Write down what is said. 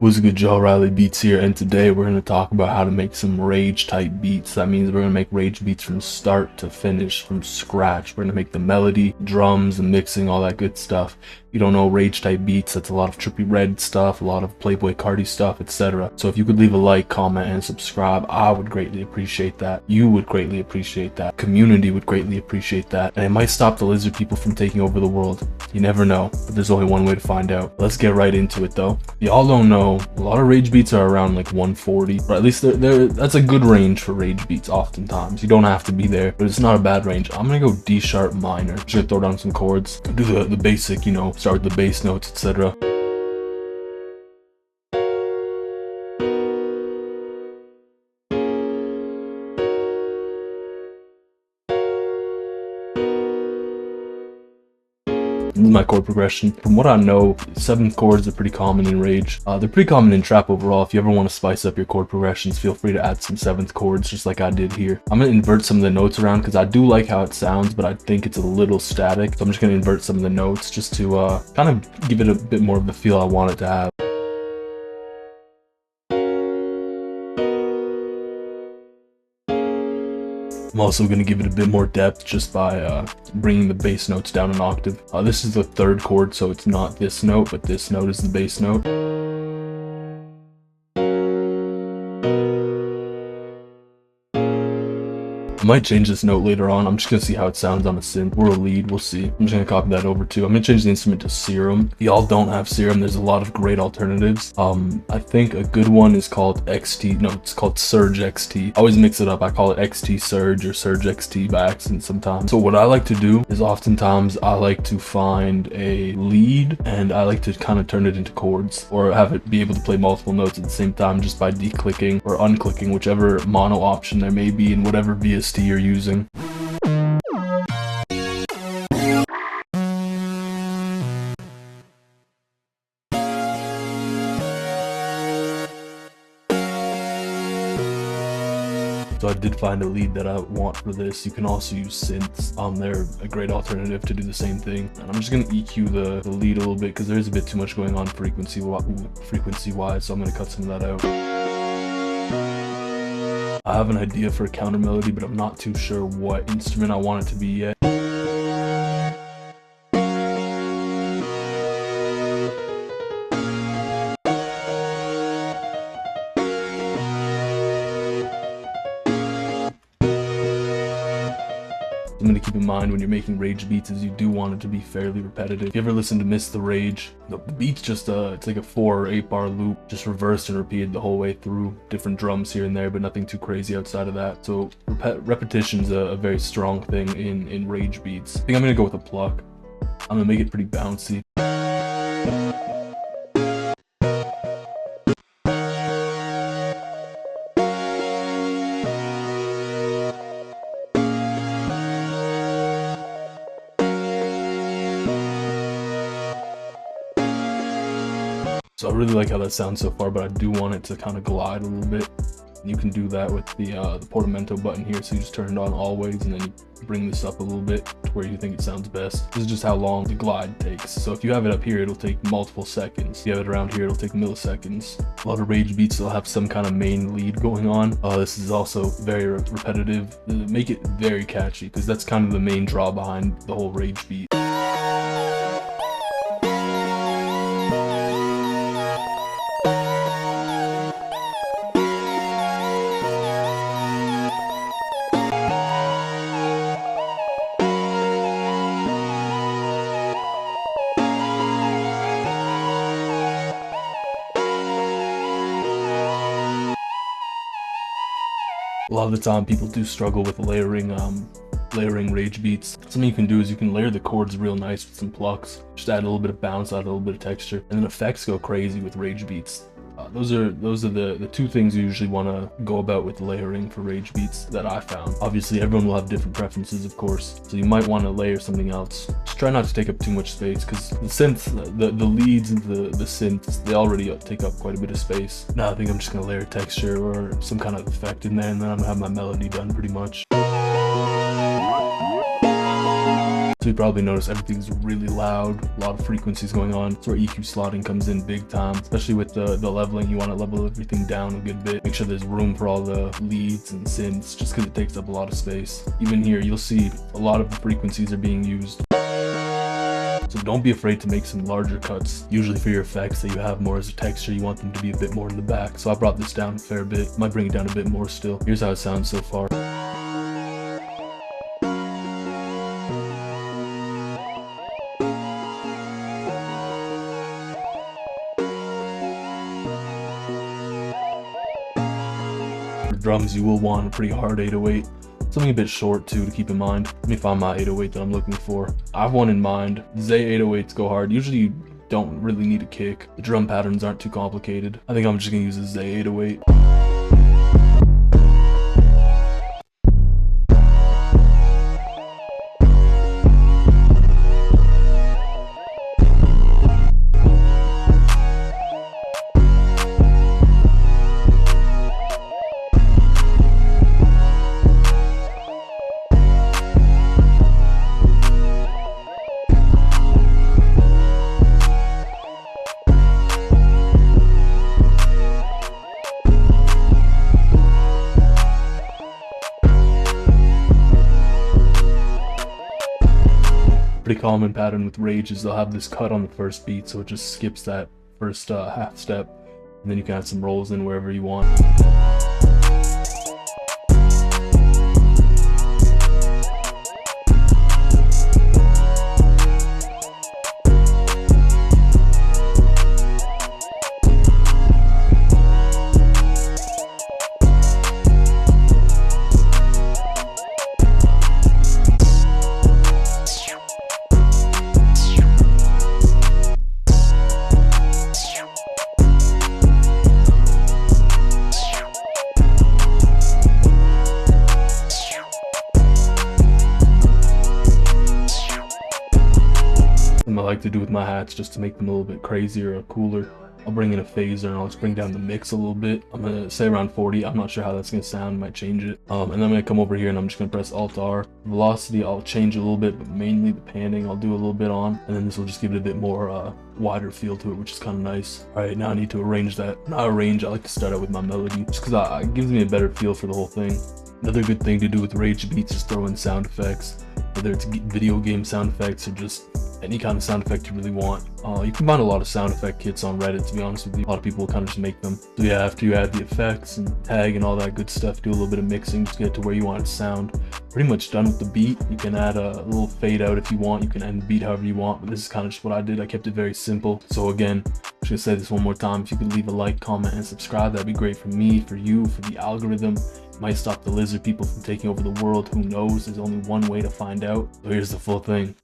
What's good, y'all? rlybeats here, and today we're going to talk about how to make some rage type beats. That means we're going to make rage beats from start to finish, from scratch. We're going to make the melody, drums, the mixing, all that good stuff. If you don't know rage type beats, that's a lot of Trippie Red stuff, a lot of Playboy Cardi stuff, etc. So if you could leave a like, comment, and subscribe, I would greatly appreciate that. You would greatly appreciate that. Community would greatly appreciate that. And it might stop the lizard people from taking over the world. You never know, but there's only one way to find out. Let's get right into it though. Y'all don't know, a lot of rage beats are around like 140, or at least that's a good range for rage beats oftentimes. You don't have to be there, but it's not a bad range. I'm gonna go D sharp minor. Just gonna throw down some chords, do the basic, you know, start with the bass notes, etc. This is my chord progression. From what I know, 7th chords are pretty common in rage. They're pretty common in trap overall. If you ever want to spice up your chord progressions, feel free to add some 7th chords just like I did here. I'm going to invert some of the notes around because I do like how it sounds, but I think it's a little static. So I'm just going to invert some of the notes just to kind of give it a bit more of the feel I want it to have. I'm also going to give it a bit more depth just by bringing the bass notes down an octave. This is the 3rd chord, so it's not this note, but this note is the bass note. I might change this note later on. I'm just gonna see how it sounds on a synth or a lead. We'll see. I'm just gonna copy that over too. I'm gonna change the instrument to Serum. If y'all don't have Serum, there's a lot of great alternatives. I think a good one is called XT. No, it's called Surge XT. I always mix it up. I call it XT Surge or Surge XT by accident sometimes. So what I like to do is oftentimes I like to find a lead and I like to kind of turn it into chords or have it be able to play multiple notes at the same time just by declicking or unclicking whichever mono option there may be in whatever VST you're using. So I did find a lead that I want for this. You can also use synths. They're a great alternative to do the same thing. And I'm just gonna EQ the lead a little bit because there's a bit too much going on frequency-wise, so I'm gonna cut some of that out. I have an idea for a counter melody, but I'm not too sure what instrument I want it to be yet. Something to keep in mind when you're making rage beats is you do want it to be fairly repetitive. If you ever listen to Miss the Rage, the beat's just it's like a 4 or 8 bar loop, just reversed and repeated the whole way through. Different drums here and there, but nothing too crazy outside of that. So repetition's a very strong thing in rage beats. I think I'm gonna go with a pluck. I'm gonna make it pretty bouncy. So I really like how that sounds so far, but I do want it to kind of glide a little bit. You can do that with the portamento button here. So you just turn it on always, and then you bring this up a little bit to where you think it sounds best. This is just how long the glide takes. So if you have it up here, it'll take multiple seconds. If you have it around here, it'll take milliseconds. A lot of rage beats will have some kind of main lead going on. This is also very repetitive. Make it very catchy because that's kind of the main draw behind the whole rage beat. A lot of the time people do struggle with layering rage beats. Something you can do is you can layer the chords real nice with some plucks. Just add a little bit of bounce, add a little bit of texture, and then effects go crazy with rage beats. Those are the 2 things you usually want to go about with layering for rage beats that I found. Obviously everyone will have different preferences, of course, so you might want to layer something else. Just try not to take up too much space because the synths, the leads and the synths, they already take up quite a bit of space. Now I think I'm just gonna layer texture or some kind of effect in there, and then I'm gonna have my melody done pretty much. So you probably notice everything's really loud, a lot of frequencies going on. That's where EQ slotting comes in big time, especially with the leveling. You want to level everything down a good bit. Make sure there's room for all the leads and synths, just because it takes up a lot of space. Even here, you'll see a lot of the frequencies are being used. So don't be afraid to make some larger cuts. Usually for your effects that you have more as a texture, you want them to be a bit more in the back. So I brought this down a fair bit. Might bring it down a bit more still. Here's how it sounds so far. For drums, you will want a pretty hard 808. Something a bit short too to keep in mind. Let me find my 808 that I'm looking for. I have one in mind. Zay 808s go hard. Usually you don't really need a kick. The drum patterns aren't too complicated. I think I'm just gonna use a Zay 808. Pretty common pattern with Rage is they'll have this cut on the first beat, so it just skips that first half step, and then you can add some rolls in wherever you want. I like to do with my hats just to make them a little bit crazier or cooler. I'll bring in a phaser and I'll just bring down the mix a little bit. I'm gonna say around 40. I'm not sure how that's gonna sound, might change it. And then I'm gonna come over here and I'm just gonna press Alt R. Velocity I'll change a little bit, but mainly the panning I'll do a little bit on, and then this will just give it a bit more wider feel to it, which is kind of nice. All right, now I need to arrange that. Not arrange, I like to start out with my melody, just because it gives me a better feel for the whole thing. Another good thing to do with Rage beats is throw in sound effects, whether it's video game sound effects or just any kind of sound effect you really want. You can find a lot of sound effect kits on Reddit, to be honest with you. A lot of people kind of just make them. So yeah, after you add the effects and tag and all that good stuff, do a little bit of mixing, just get it to where you want it to sound. Pretty much done with the beat. You can add a little fade out if you want. You can end the beat however you want, but this is kind of just what I did. I kept it very simple. So again, I'm just gonna say this one more time. If you could leave a like, comment, and subscribe, that'd be great for me, for you, for the algorithm. It might stop the lizard people from taking over the world. Who knows? There's only one way to find out. So here's the full thing.